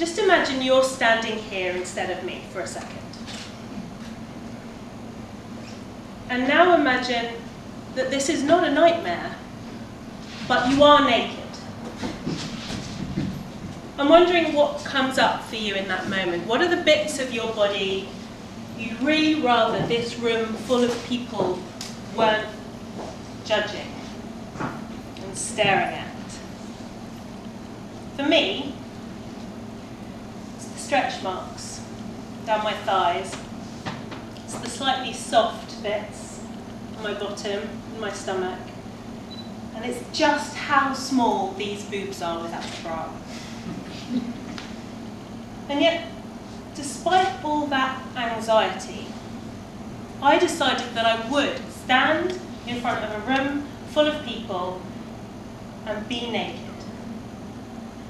just imagine you're standing here instead of me for a second. And now imagine that this is not a nightmare, but you are naked. I'm wondering what comes up for you in that moment. What are the bits of your body you'd really rather this room full of people weren't judging and staring at? For me, it's the stretch marks down my thighs. It's the slightly soft bits on my bottom and my stomach. And it's just how small these boobs are without the bra. And yet, despite all that anxiety, I decided that I would stand in front of a room full of people and be naked.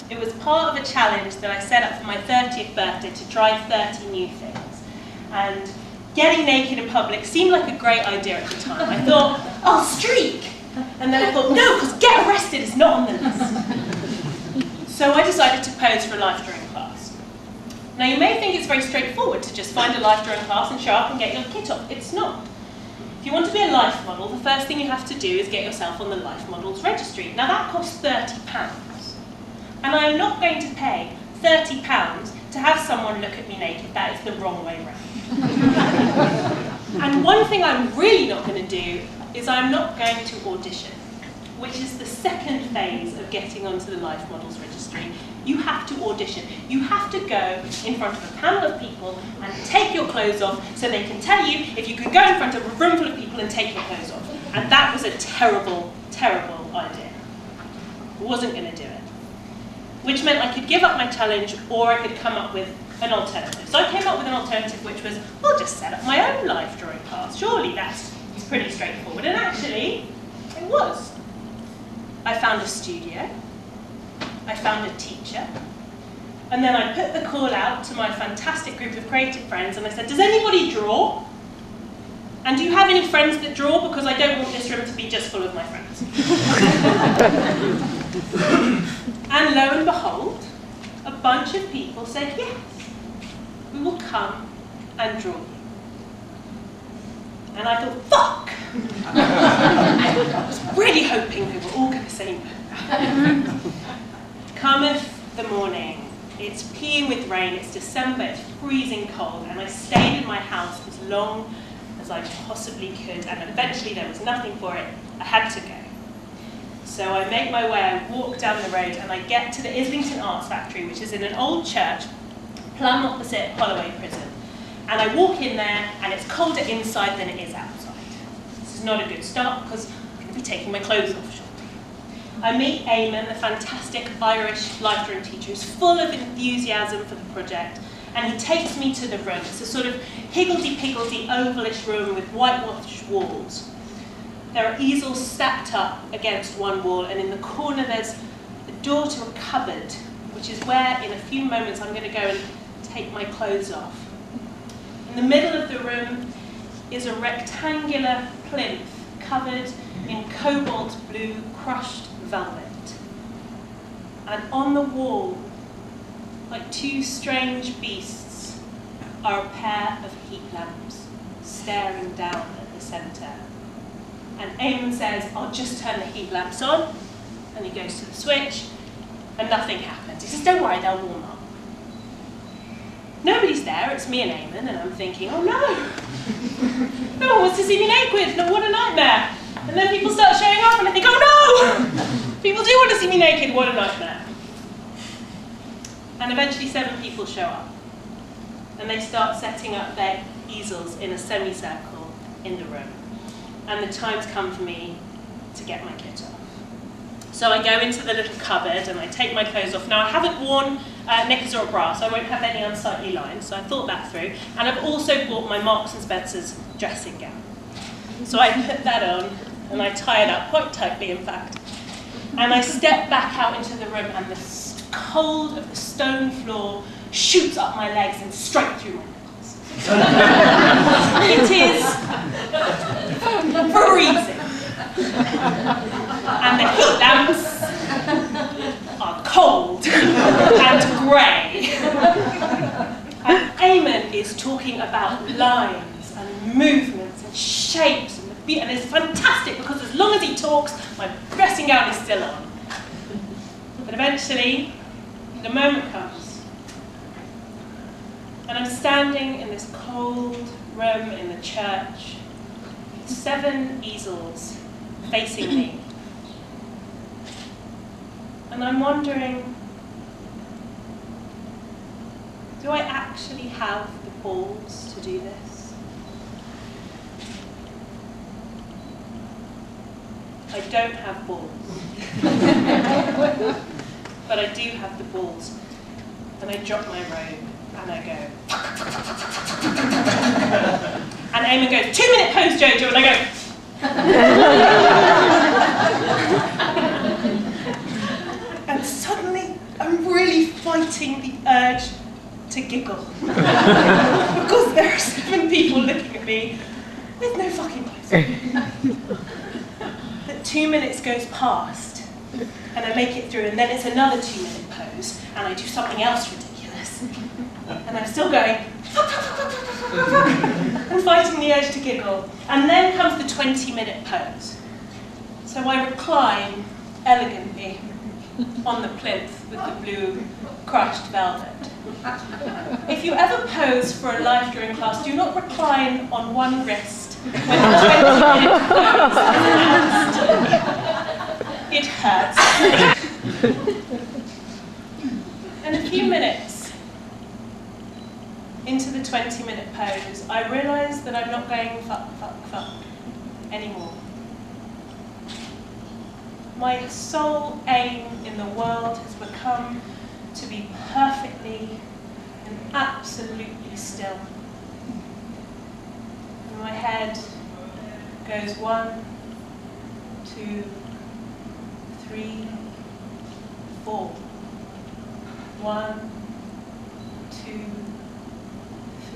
It was part of a challenge that I set up for my 30th birthday to try 30 new things. And getting naked in public seemed like a great idea at the time. I thought, I'll streak! And then I thought, no, because get arrested is not on the list. So I decided to pose for a life drawing class. Now you may think it's very straightforward to just find a life drawing class and show up and get your kit off. It's not. If you want to be a life model, the first thing you have to do is get yourself on the Life Models Registry. Now that costs £30. And I am not going to pay £30 to have someone look at me naked. That is the wrong way round. And one thing I'm really not going to do is I'm not going to audition, which is the second phase of getting onto the Life Models Registry. You have to audition. You have to go in front of a panel of people and take your clothes off so they can tell you if you could go in front of a room full of people and take your clothes off. And that was a terrible, terrible idea. I wasn't going to do it. Which meant I could give up my challenge or I could come up with an alternative. So I came up with an alternative which was, I'll just set up my own life drawing class. Surely that's pretty straightforward. And actually, it was. I found a studio. I found a teacher, and then I put the call out to my fantastic group of creative friends and I said, does anybody draw? And do you have any friends that draw? Because I don't want this room to be just full of my friends. And lo and behold, a bunch of people said, yes, we will come and draw you. And I thought, fuck! I was really hoping they were all going to say no. Cometh the morning. It's peeing with rain, it's December, it's freezing cold, and I stayed in my house as long as I possibly could, and eventually there was nothing for it. I had to go. So I make my way, I walk down the road, and I get to the Islington Arts Factory, which is in an old church, plumb opposite Holloway Prison. And I walk in there, and it's colder inside than it is outside. This is not a good start, because I'm going to be taking my clothes off shortly. I meet Eamon, the fantastic Irish life drawing teacher who's full of enthusiasm for the project, and he takes me to the room. It's a sort of higgledy-piggledy, ovalish room with whitewashed walls. There are easels stacked up against one wall, and in the corner there's a door to a cupboard, which is where, in a few moments, I'm going to go and take my clothes off. In the middle of the room is a rectangular plinth covered in cobalt blue crushed velvet. And on the wall, like two strange beasts, are a pair of heat lamps staring down at the centre. And Eamon says, I'll just turn the heat lamps on, and he goes to the switch, and nothing happens. He says, don't worry, they'll warm up. Nobody's there, it's me and Eamon, and I'm thinking, oh no! No one wants to see me naked, no, what a nightmare! And then people start showing up, and I think, oh no! People do want to see me naked, what a nightmare. And eventually 7 people show up, and they start setting up their easels in a semicircle in the room. And the time's come for me to get my kit off. So I go into the little cupboard and I take my clothes off. Now I haven't worn knickers or a bra, so I won't have any unsightly lines, so I thought that through. And I've also bought my Marks and Spencer's dressing gown. So I put that on and I tie it up, quite tightly in fact. And I step back out into the room and the cold of the stone floor shoots up my legs and straight through my nipples. It is freezing. And the heat lamps are cold and grey. about lines and movements and shapes and it's fantastic because as long as he talks, my dressing gown is still on. But eventually, the moment comes, and I'm standing in this cold room in the church, 7 easels facing me, and I'm wondering, do I actually have the balls to do this? I don't have balls. But I do have the balls. And I drop my robe and I go. And Eamon goes, 2-minute pose, Jojo, and I go. And suddenly I'm really fighting the urge to giggle. Because there are 7 people looking at me with no fucking clothes. But 2 minutes goes past, and I make it through, and then it's another 2-minute pose, and I do something else ridiculous. And I'm still going, and fighting the urge to giggle. And then comes the 20-minute pose. So I recline elegantly on the plinth with the blue crushed velvet. If you ever pose for a life drawing class, do not recline on one wrist when the 20-minute pose is announced. It hurts. And a few minutes into the 20-minute pose, I realise that I'm not going fuck, fuck, fuck anymore. My sole aim in the world has become to be perfectly and absolutely still. And my head goes 1, 2, 3, 4. 1, 2,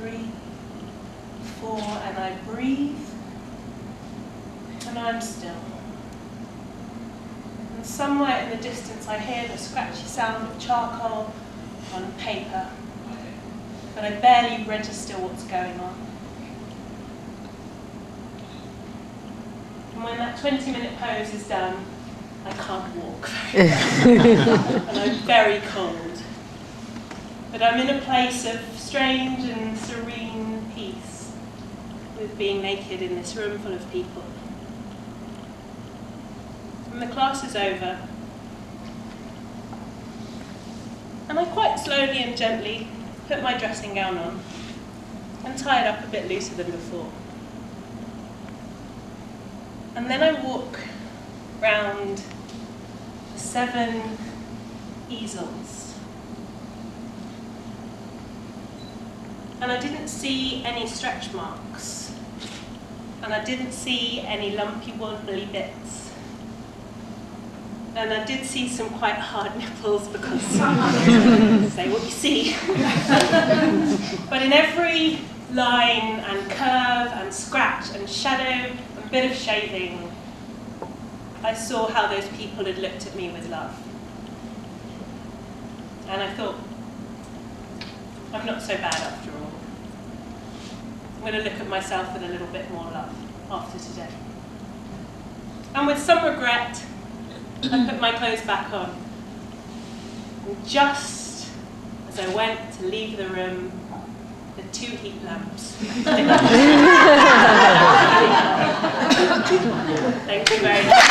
3, 4, and I breathe, and I'm still. And somewhere in the distance I hear the scratchy sound of charcoal on paper, but I barely register what's going on. And when that 20-minute pose is done, I can't walk very well, and I'm very cold. But I'm in a place of strange and serene peace with being naked in this room full of people. And the class is over. And I quite slowly and gently put my dressing gown on and tie it up a bit looser than before. And then I walk round the 7 easels. And I didn't see any stretch marks. And I didn't see any lumpy wobbly bits. And I did see some quite hard nipples because say what you see. But in every line and curve and scratch and shadow and bit of shaving, I saw how those people had looked at me with love. And I thought, I'm not so bad after all. I'm going to look at myself with a little bit more love after today. And with some regret, I put my clothes back on. And just as I went to leave the room, the 2 heat lamps. Thank you very much.